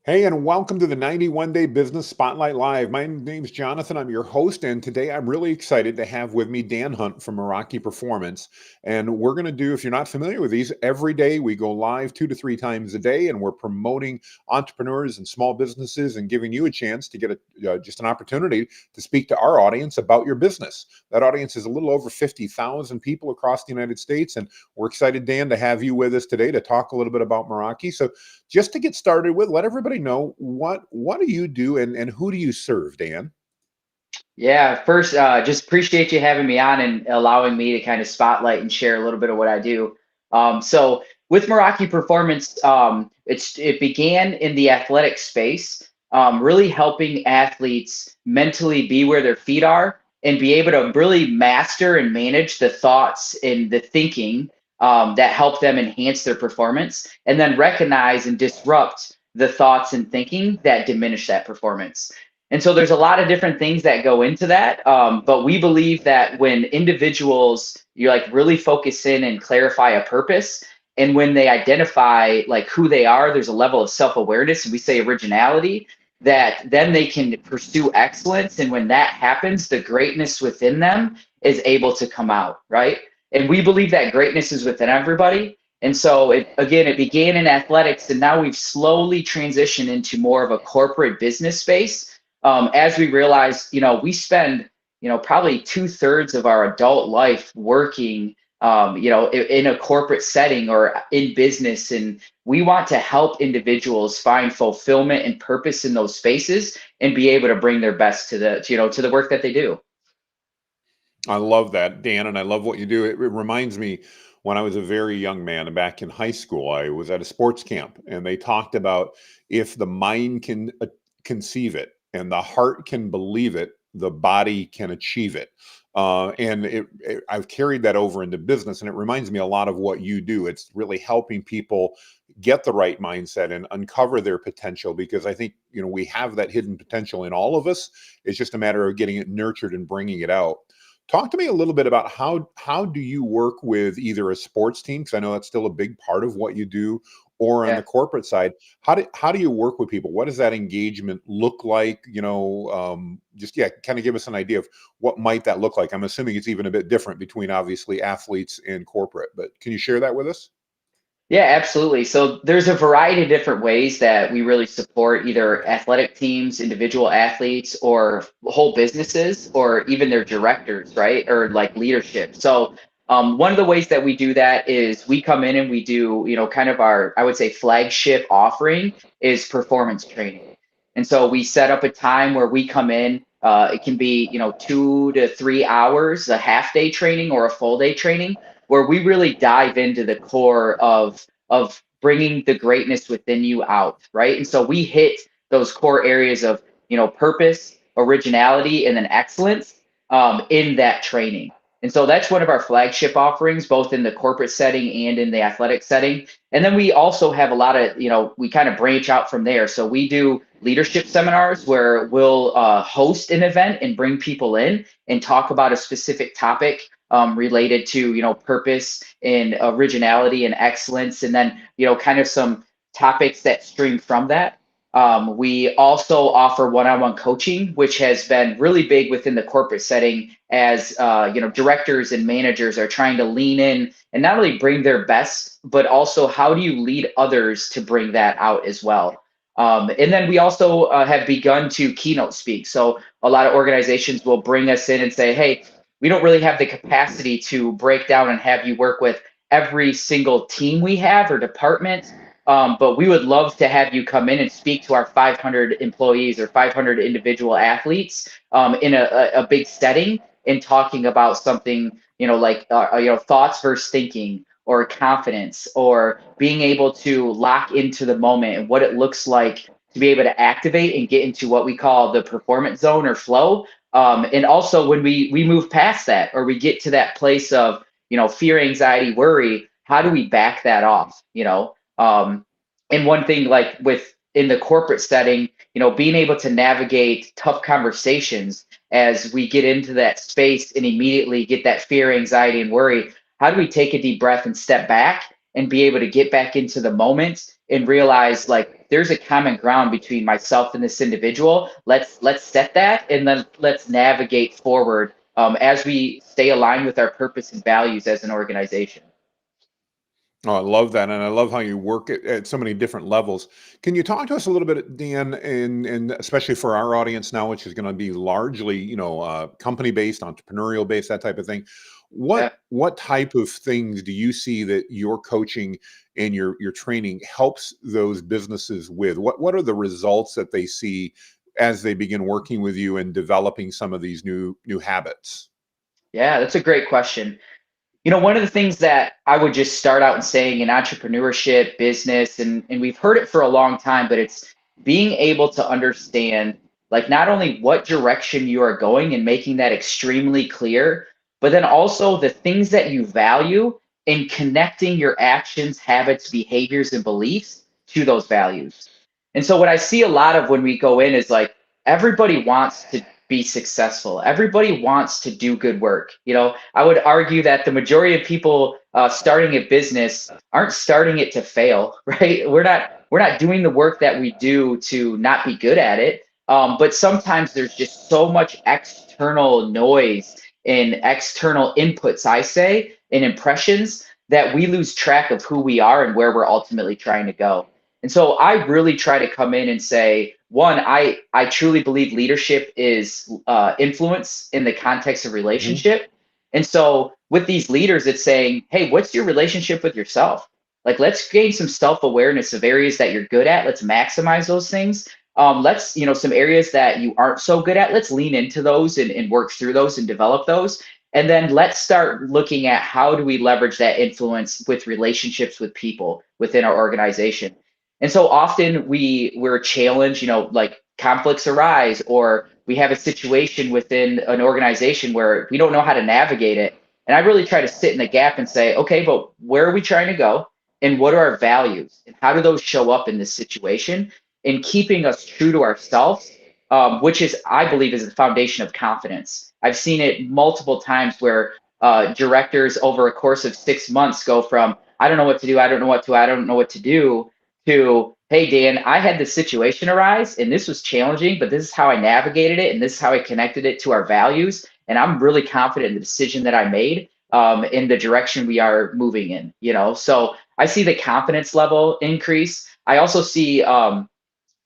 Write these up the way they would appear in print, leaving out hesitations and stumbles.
Hey, and welcome to the 91 Day Business Spotlight Live. My name's Jonathan. I'm your host, and today I'm really excited to have with me Dan Hunt from Meraki Performance. And we're going to do, if you're not familiar with these, every day we go live 2 to 3 times a day, and we're promoting entrepreneurs and small businesses and giving you a chance to get just an opportunity to speak to our audience about your business. That audience is a little over 50,000 people across the United States, and we're excited, Dan, to have you with us today to talk a little bit about Meraki. So just to get started with, let everybody know what do you do and who do you serve, Dan? Yeah, first, just appreciate you having me on and allowing me to kind of spotlight and share a little bit of what I do. So with Meraki Performance, it began in the athletic space, really helping athletes mentally be where their feet are and be able to really master and manage the thoughts and the thinking that help them enhance their performance, and then recognize and disrupt the thoughts and thinking that diminish that performance. And so there's a lot of different things that go into that. But we believe that when individuals, you like really focus in and clarify a purpose, and when they identify like who they are, there's a level of self-awareness, and we say originality, that then they can pursue excellence. And when that happens, the greatness within them is able to come out, right? And we believe that greatness is within everybody. And so it began in athletics, and now we've slowly transitioned into more of a corporate business space, as we realized, we spend, probably 2/3 of our adult life working, in a corporate setting or in business. And we want to help individuals find fulfillment and purpose in those spaces and be able to bring their best to the work that they do. I love that, Dan, and I love what you do. It reminds me when I was a very young man and back in high school, I was at a sports camp and they talked about if the mind can conceive it and the heart can believe it, the body can achieve it. I've carried that over into business, and it reminds me a lot of what you do. It's really helping people get the right mindset and uncover their potential, because I think we have that hidden potential in all of us. It's just a matter of getting it nurtured and bringing it out. Talk to me a little bit about how do you work with either a sports team, because I know that's still a big part of what you do, or on the Yeah. corporate side. How do you work with people? What does that engagement look like? Just yeah, kind of give us an idea of what might that look like. I'm assuming it's even a bit different between obviously athletes and corporate, but can you share that with us? Yeah, absolutely. So there's a variety of different ways that we really support either athletic teams, individual athletes, or whole businesses, or even their directors, right? Or like leadership. So one of the ways that we do that is we come in and we do, kind of our, I would say, flagship offering is performance training. And so we set up a time where we come in. It can be, 2 to 3 hours, a half day training or a full day training, where we really dive into the core of bringing the greatness within you out, right? And so we hit those core areas of purpose, originality, and then excellence in that training. And so that's one of our flagship offerings, both in the corporate setting and in the athletic setting. And then we also have a lot of, we kind of branch out from there. So we do leadership seminars where we'll host an event and bring people in and talk about a specific topic related to purpose and originality and excellence, and then kind of some topics that stream from that. We also offer one-on-one coaching, which has been really big within the corporate setting, as directors and managers are trying to lean in and not only bring their best, but also how do you lead others to bring that out as well. And then we also have begun to keynote speak. So a lot of organizations will bring us in and say, hey, we don't really have the capacity to break down and have you work with every single team we have or department. But we would love to have you come in and speak to our 500 employees or 500 individual athletes in a big setting, and talking about something, like, thoughts versus thinking, or confidence, or being able to lock into the moment and what it looks like to be able to activate and get into what we call the performance zone or flow. And also when we move past that, or we get to that place of fear, anxiety, worry, how do we back that off? And one thing, like with in the corporate setting, being able to navigate tough conversations as we get into that space and immediately get that fear, anxiety, and worry. How do we take a deep breath and step back and be able to get back into the moment and realize, like, there's a common ground between myself and this individual. Let's set that, and then let's navigate forward as we stay aligned with our purpose and values as an organization. Oh, I love that, and I love how you work at so many different levels. Can you talk to us a little bit, Dan, and especially for our audience now, which is going to be largely, company based, entrepreneurial based, that type of thing. Yeah. What type of things do you see that your coaching and your training helps those businesses with? What are the results that they see as they begin working with you and developing some of these new habits? Yeah, that's a great question. One of the things that I would just start out in saying in entrepreneurship, business, and we've heard it for a long time, but it's being able to understand like not only what direction you are going and making that extremely clear, but then also the things that you value and connecting your actions, habits, behaviors, and beliefs to those values. And so what I see a lot of when we go in is like everybody wants to be successful. Everybody wants to do good work. I would argue that the majority of people starting a business aren't starting it to fail, right? We're not doing the work that we do to not be good at it. But sometimes there's just so much external noise and external inputs, I say, and impressions that we lose track of who we are and where we're ultimately trying to go. And so I really try to come in and say, one, I truly believe leadership is influence in the context of Mhm. relationship. And so with these leaders, it's saying, hey, what's your relationship with yourself? Like, let's gain some self awareness of areas that you're good at. Let's maximize those things. Some areas that you aren't so good at, let's lean into those and work through those and develop those. And then let's start looking at how do we leverage that influence with relationships with people within our organization. And so often we're challenged, like conflicts arise, or we have a situation within an organization where we don't know how to navigate it. And I really try to sit in the gap and say, okay, but where are we trying to go? And what are our values? And how do those show up in this situation? And keeping us true to ourselves, which is, I believe, is the foundation of confidence. I've seen it multiple times where directors over a course of 6 months go from, I don't know what to do, I don't know what to do, to, hey, Dan, I had this situation arise and this was challenging, but this is how I navigated it and this is how I connected it to our values. And I'm really confident in the decision that I made in the direction we are moving in. So I see the confidence level increase. I also see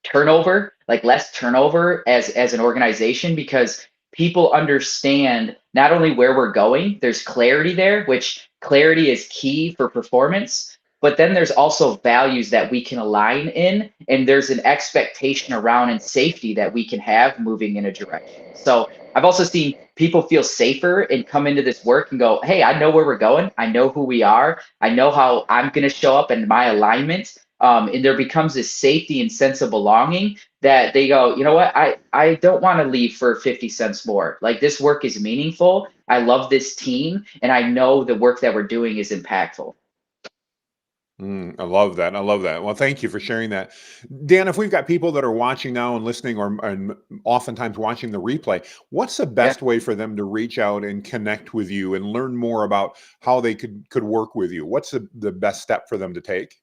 turnover, like less turnover as an organization, because people understand not only where we're going, there's clarity there, which clarity is key for performance, but then there's also values that we can align in, and there's an expectation around and safety that we can have moving in a direction. So I've also seen people feel safer and come into this work and go, hey, I know where we're going, I know who we are, I know how I'm going to show up and my alignment, and there becomes this safety and sense of belonging that they go, you know what, I don't want to leave for 50 cents more. Like, this work is meaningful, I love this team, and I know the work that we're doing is impactful. I love that. I love that. Well, thank you for sharing that. Dan, if we've got people that are watching now and listening, or and oftentimes watching the replay, what's the Yeah. best way for them to reach out and connect with you and learn more about how they could work with you? What's the best step for them to take?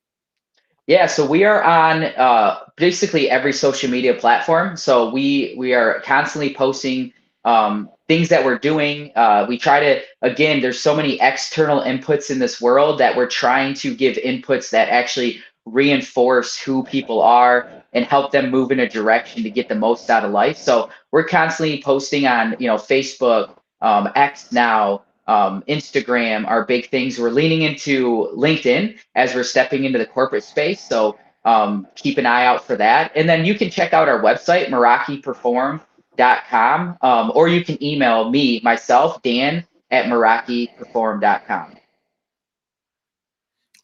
Yeah, so we are on basically every social media platform. So we are constantly posting things that we're doing. We try to, again, there's so many external inputs in this world that we're trying to give inputs that actually reinforce who people are and help them move in a direction to get the most out of life. So we're constantly posting on, Facebook, X now, Instagram are big things. We're leaning into LinkedIn as we're stepping into the corporate space. So keep an eye out for that. And then you can check out our website, MerakiPerform.com, or you can email me, myself, Dan, at MerakiPerform.com.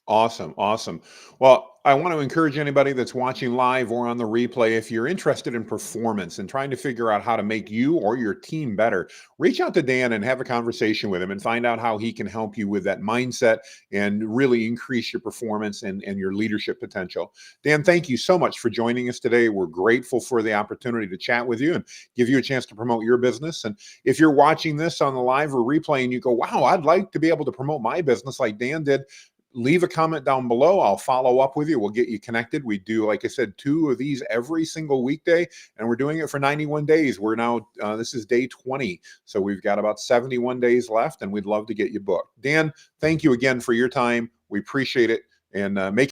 Awesome. Awesome. Well, I want to encourage anybody that's watching live or on the replay, if you're interested in performance and trying to figure out how to make you or your team better, reach out to Dan and have a conversation with him and find out how he can help you with that mindset and really increase your performance and your leadership potential. Dan, thank you so much for joining us today. We're grateful for the opportunity to chat with you and give you a chance to promote your business. And if you're watching this on the live or replay and you go, wow, I'd like to be able to promote my business like Dan did, leave a comment down below. I'll follow up with you. We'll get you connected. We do, like I said, 2 of these every single weekday, and we're doing it for 91 days. We're now, this is day 20. So we've got about 71 days left, and we'd love to get you booked. Dan, thank you again for your time. We appreciate it. And make